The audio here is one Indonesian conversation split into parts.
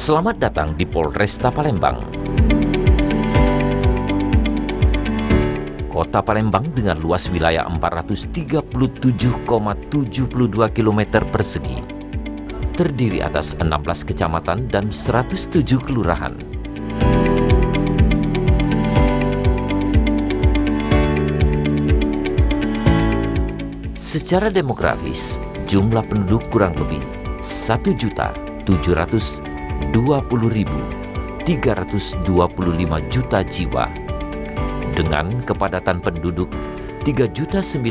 Selamat datang di Polresta Palembang. Kota Palembang dengan luas wilayah 437,72 km persegi, terdiri atas 16 kecamatan dan 107 kelurahan. Secara demografis, jumlah penduduk kurang lebih 1.720.325 juta jiwa, dengan kepadatan penduduk 3.930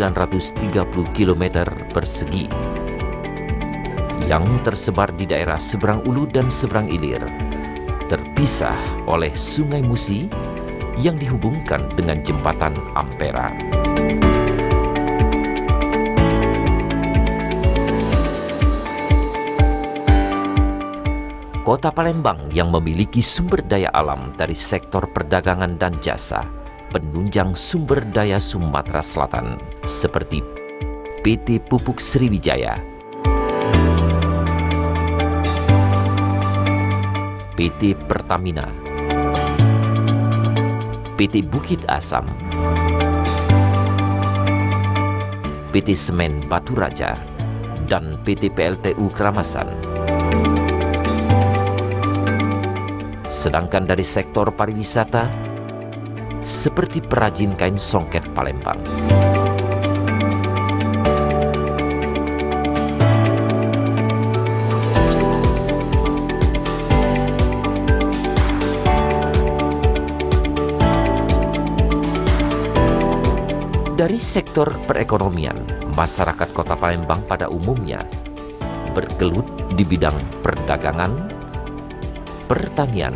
km persegi yang tersebar di daerah Seberang Ulu dan Seberang Ilir, terpisah oleh Sungai Musi yang dihubungkan dengan Jembatan Ampera. Kota Palembang yang memiliki sumber daya alam dari sektor perdagangan dan jasa, penunjang sumber daya Sumatera Selatan, seperti PT Pupuk Sriwijaya, PT Pertamina, PT Bukit Asam, PT Semen Batu Raja, dan PT PLTU Keramasan. Sedangkan dari sektor pariwisata, seperti perajin kain songket Palembang. Dari sektor perekonomian, masyarakat Kota Palembang pada umumnya bergelut di bidang perdagangan, pertanian,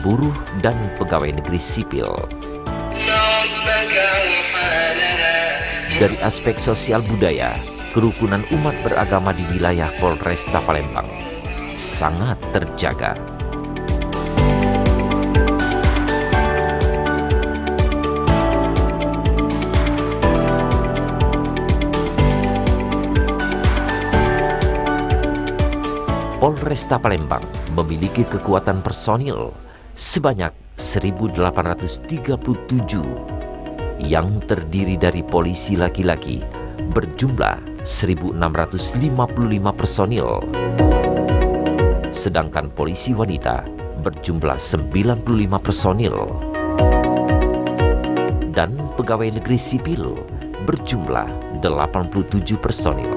buruh, dan pegawai negeri sipil. Dari aspek sosial budaya, kerukunan umat beragama di wilayah Polresta Palembang sangat terjaga. Polresta Palembang memiliki kekuatan personil sebanyak 1.837 yang terdiri dari polisi laki-laki berjumlah 1.655 personil, sedangkan polisi wanita berjumlah 95 personil, dan pegawai negeri sipil berjumlah 87 personil.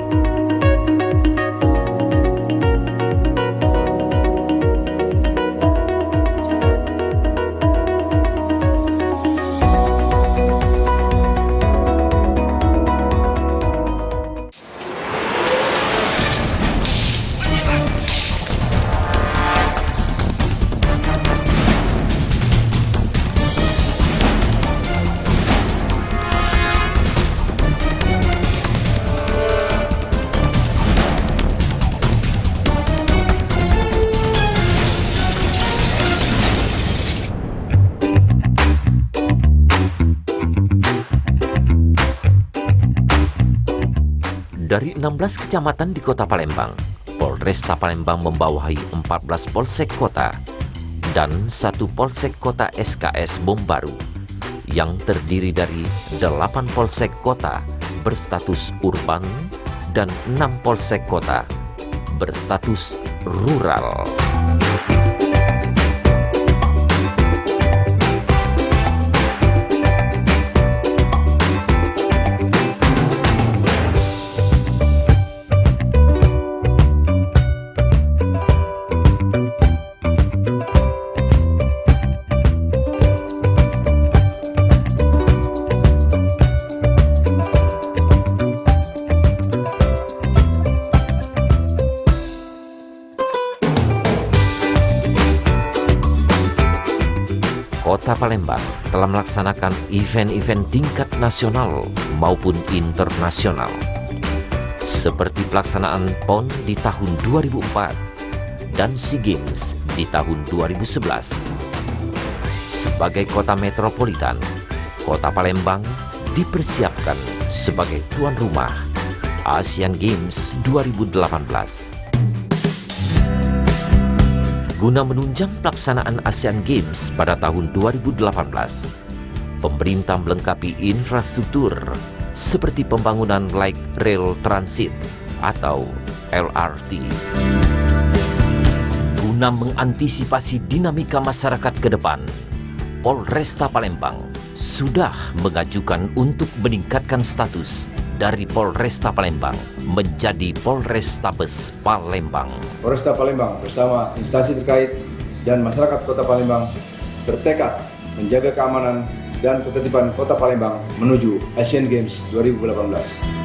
Dari 16 kecamatan di Kota Palembang, Polresta Palembang membawahi 14 polsek kota dan 1 polsek kota SKS Bom Baru yang terdiri dari 8 polsek kota berstatus urban dan 6 polsek kota berstatus rural. Kota Palembang telah melaksanakan event-event tingkat nasional maupun internasional, seperti pelaksanaan PON di tahun 2004 dan SEA Games di tahun 2011. Sebagai kota metropolitan, Kota Palembang dipersiapkan sebagai tuan rumah Asian Games 2018. Guna menunjang pelaksanaan Asian Games pada tahun 2018, pemerintah melengkapi infrastruktur seperti pembangunan light rail transit atau LRT. Guna mengantisipasi dinamika masyarakat ke depan, Polresta Palembang sudah mengajukan untuk meningkatkan status dari Polresta Palembang menjadi Polrestabes Palembang. Polresta Palembang bersama instansi terkait dan masyarakat Kota Palembang bertekad menjaga keamanan dan ketertiban Kota Palembang menuju Asian Games 2018.